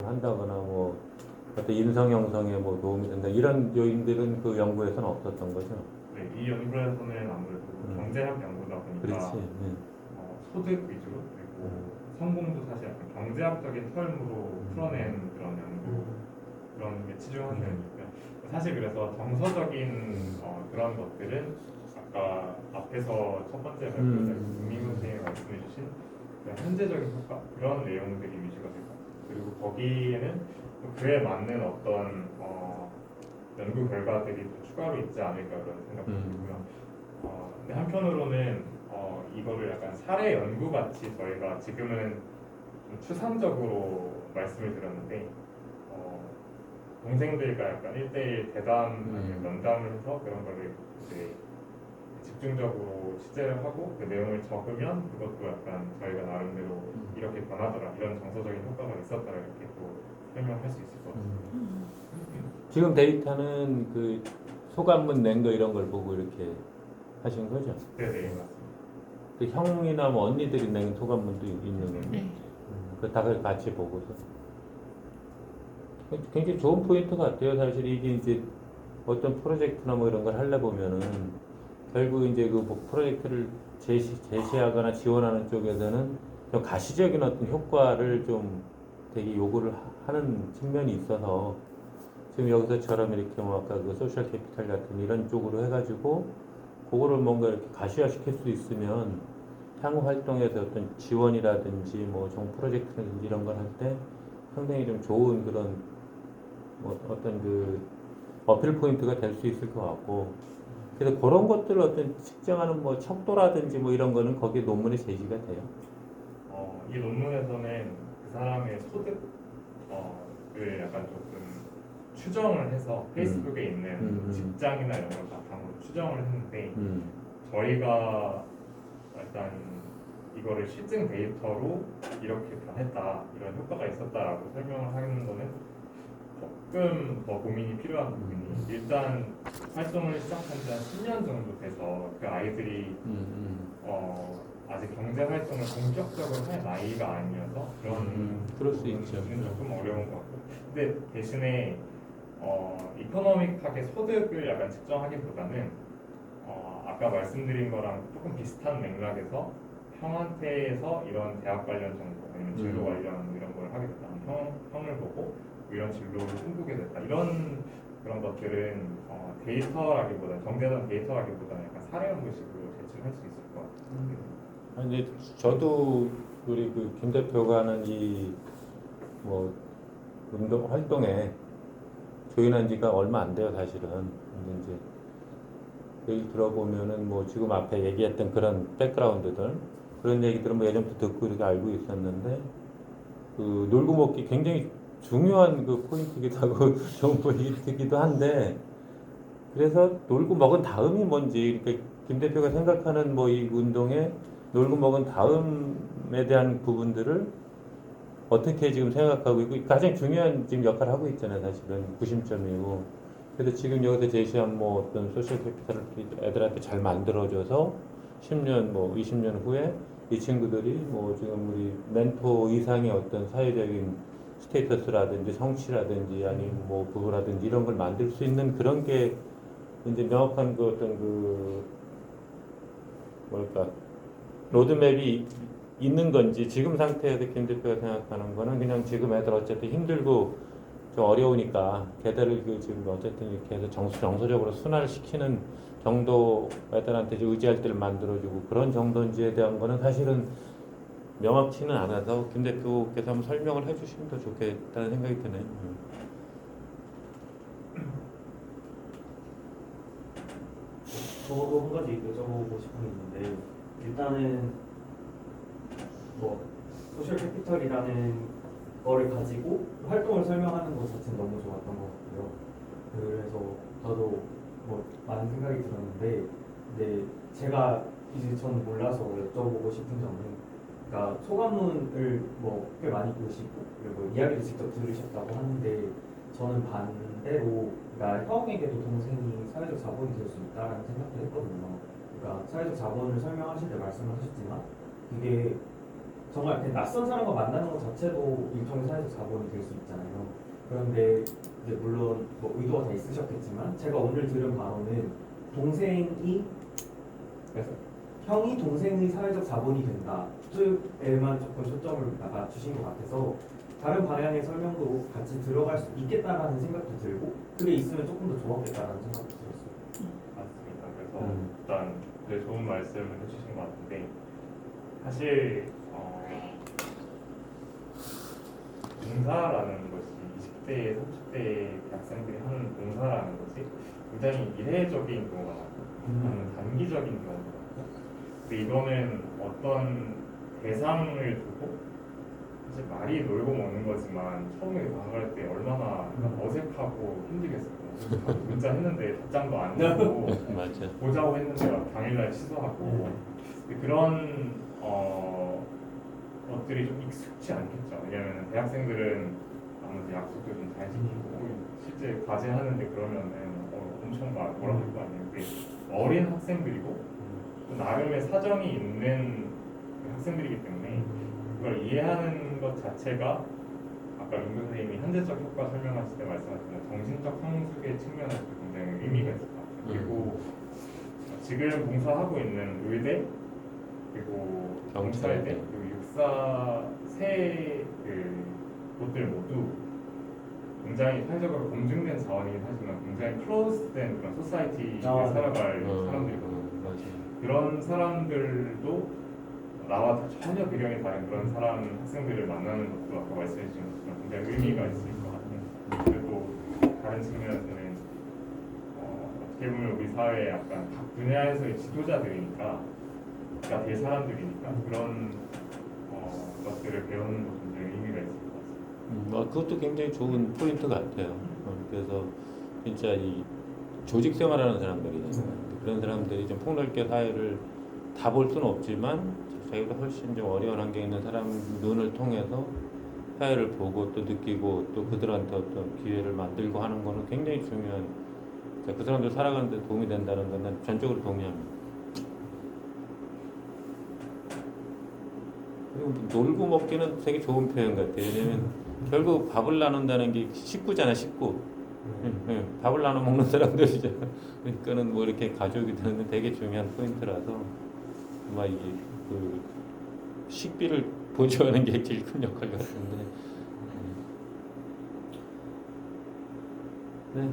한다거나 뭐 어떤 인성 형성에 뭐 도움이 된다 이런 요인들은 그 연구에서는 없었던 거죠. 네, 이 연구에서는 아무래도 경제학 연구다 보니까 그렇지. 소득 위주로 그리고 성공도 사실 약간 경제학적인 털무로 풀어낸 그런 연구 그런 게 치중한 면이고요. 사실 그래서 정서적인 그런 것들은 아까 앞에서 첫 번째 발표자 김민우 선생님이 말씀해주신 현재적인 효과 그런 내용들이 위주가 될 것 같아요. 그리고 거기에는 또 그에 맞는 어떤 연구 결과들이 또 추가로 있지 않을까 그런 생각도 들고요. 근데 한편으로는 이거를 약간 사례 연구 같이 저희가 지금은 좀 추상적으로 말씀을 드렸는데 동생들과 약간 1대1 대담 아니면 면담을 해서 그런 거를 이제 집중적으로 취재를 하고 그 내용을 적으면 그것도 약간 저희가 나름대로 이렇게 변하더라 이런 정서적인 효과가 있었더라 이렇게 또 설명할 수 있을 것 같습니다. 지금 데이터는 그 소감문 낸 거 이런 걸 보고 이렇게 하신 거죠? 네네 맞습니다. 그 형이나 뭐 언니들이 낸 소감문도 있는 거예요. 네. 그다 같이 보고서 굉장히 좋은 포인트 같아요. 사실 이게 이제 어떤 프로젝트나 뭐 이런 걸 하려 보면은 결국 이제 그 뭐 프로젝트를 제시하거나 지원하는 쪽에서는 좀 가시적인 어떤 효과를 좀 되게 요구를 하는 측면이 있어서 지금 여기서처럼 이렇게 뭐 아까 그 소셜 캐피탈 같은 이런 쪽으로 해가지고 그거를 뭔가 이렇게 가시화시킬 수 있으면 향후 활동에서 어떤 지원이라든지 뭐 종 프로젝트라든지 이런 걸 할 때 상당히 좀 좋은 그런 뭐 어떤 그 어필 포인트가 될 수 있을 것 같고 그래서 그런 것들을 어떤 측정하는 뭐 척도라든지 뭐 이런 거는 거기에 논문에 제시가 돼요. 이 논문에서는 그 사람의 소득을 약간 조금 추정을 해서 페이스북에 있는 직장이나 이런 걸 바탕으로 추정을 했는데 저희가 일단 이거를 실증 데이터로 이렇게 변했다 이런 효과가 있었다라고 설명을 하는 거는 조금 더 고민이 필요한 부분이 일단 활동을 시작한 지 한 10년 정도 돼서 그 아이들이 아직 경제 활동을 본격적으로 할 나이가 아니어서 그런 그럴 수 있죠. 조금 어려운 것 같고 근데 대신에 이코노믹하게 소득을 약간 측정하기보다는 아까 말씀드린 거랑 조금 비슷한 맥락에서 형한테서 이런 대학 관련 정보 아니면 진로 관련 이런 걸 하게 됐다 형을 보고 이런 진로를 꿈꾸게 됐다 이런 그런 것들은 데이터라기보다 정제된 데이터라기보다는 약간 사례 연구식으로 제출할 수 있을 것 같아요. 아니 저도 우리 그 김 대표가 하는 이 뭐 운동 활동에 조인한 지가 얼마 안 돼요 사실은. 근데 이제 얘기 들어보면은 뭐 지금 앞에 얘기했던 그런 백그라운드들 그런 얘기들은 뭐 예전부터 듣고 이렇게 알고 있었는데 그 놀고 먹기 굉장히 중요한 그 포인트이기도 하고 좋은 포인트이기도 한데 그래서 놀고 먹은 다음이 뭔지 그러니까 김 대표가 생각하는 뭐 이 운동에 놀고 먹은 다음에 대한 부분들을 어떻게 지금 생각하고 있고 가장 중요한 지금 역할을 하고 있잖아요 사실은 구심점이고 그래서 지금 여기서 제시한 뭐 어떤 소셜 캐피탈을 애들한테 잘 만들어줘서 10년 뭐 20년 후에 이 친구들이 뭐 지금 우리 멘토 이상의 어떤 사회적인 스테이터스라든지 성취라든지 아니면 뭐 부부라든지 이런 걸 만들 수 있는 그런 게 이제 명확한 그 어떤 그 뭘까 로드맵이 있는 건지 지금 상태에서 김 대표가 생각하는 거는 그냥 지금 애들 어쨌든 힘들고 좀 어려우니까 걔들을 그 지금 어쨌든 이렇게 해서 정서적으로 순환을 시키는 정도 애들한테 의지할 때를 만들어주고 그런 정도인지에 대한 거는 사실은 명확치는 않아서 김 대표께서 한번 설명을 해주시면 더 좋겠다는 생각이 드네요. 저도 한 가지 여쭤보고 싶은 게 있는데 일단은 뭐 소셜 캐피털이라는 거를 가지고 활동을 설명하는 것 자체는 너무 좋았던 것 같고요. 그래서 저도 뭐 많은 생각이 들었는데 근데 제가 이제 저는 몰라서 여쭤보고 싶은 점은 그러니까 소감문을 뭐 꽤 많이 보시고 그리고 이야기를 직접 들으셨다고 하는데 저는 반대로 그러니까 형에게도 동생이 사회적 자본이 될 수 있다라는 생각을 했거든요. 그러니까 사회적 자본을 설명하실 때 말씀하셨지만 그게 정말 그냥 낯선 사람과 만나는 것 자체도 일종의 사회적 자본이 될 수 있잖아요. 그런데 이제 물론 뭐 의도가 다 있으셨겠지만 제가 오늘 들은 바로는 동생이 그래서 형이 동생의 사회적 자본이 된다 쪽에만 조금 초점을 맞추신 것 같아서 다른 방향의 설명도 같이 들어갈 수 있겠다라는 생각도 들고 그게 있으면 조금 더 좋았겠다라는 생각도 들었어요. 맞습니다. 그래서 일단 되게 좋은 말씀을 해주신 것 같은데 사실 봉사라는 것이 20대, 30대 학생들이 하는 봉사라는 것이 굉장히 이례적인 경우가 많고 단기적인 경우가 많고 근데 이거는 어떤 대상을 두고 사실 말이 놀고 먹는 거지만 처음에 나갈 때 얼마나 어색하고 힘들겠어요. 문자 했는데 답장도 안 되고 맞아. 보자고 했는데 막 당일날 취소하고 근데 그런 것들이 좀 익숙치 않겠죠. 왜냐하면 대학생들은 아무래도 약속도 좀 잘 지키고 실제 과제하는데 그러면은 엄청 막 뭐라 할 거 아니에요. 근데 어린 학생들이고 또 나름의 사정이 있는 학생들이기 때문에 그걸 이해하는 것 자체가 아까 윤 선생님이 현재적 효과 설명하실 때 말씀하신 정신적 성숙의 측면에서 굉장히 의미가 있을 것 같아요. 그리고 지금 봉사하고 있는 의대 그리고 경찰대 그리고 육사 세 곳들 모두 굉장히 사회적으로 검증된 자원이긴 하지만 굉장히 클로즈된 그런 소사이티에 살아갈 사람들이거든요. 그런 사람들도 나와 전혀 배경이 다른 그런 사람 학생들을 만나는 것도 아까 말씀해 주신 것처럼 굉장히 의미가 있을 것 같아요. 그리고 다른 측면에서는 어떻게 보면 우리 사회의 약간 각 분야에서의 지도자들이니까 그러니까 대사람들이니까 그런 것들을 배우는 것도 굉장히 의미가 있을 것 같습니다. 그것도 굉장히 좋은 포인트 같아요. 그래서 진짜 이 조직 생활하는 사람들이잖아요. 그런 사람들이 좀 폭넓게 사회를 다 볼 수는 없지만 자기보다 훨씬 좀 어려운 환경에 있는 사람 눈을 통해서 사회를 보고 또 느끼고 또 그들한테 어떤 기회를 만들고 하는 거는 굉장히 중요한 그 사람들 살아가는 데 도움이 된다는 건 전적으로 동의합니다. 그리고 놀고 먹기는 되게 좋은 표현 같아요. 왜냐면 결국 밥을 나눈다는 게 식구잖아, 식구. 밥을 나눠 먹는 사람들이잖아. 그러니까는 뭐 이렇게 가족이 되는 게 되게 중요한 포인트라서 아마 이게 그 식비를 보조하는 게 제일 큰 역할 같은데. 네.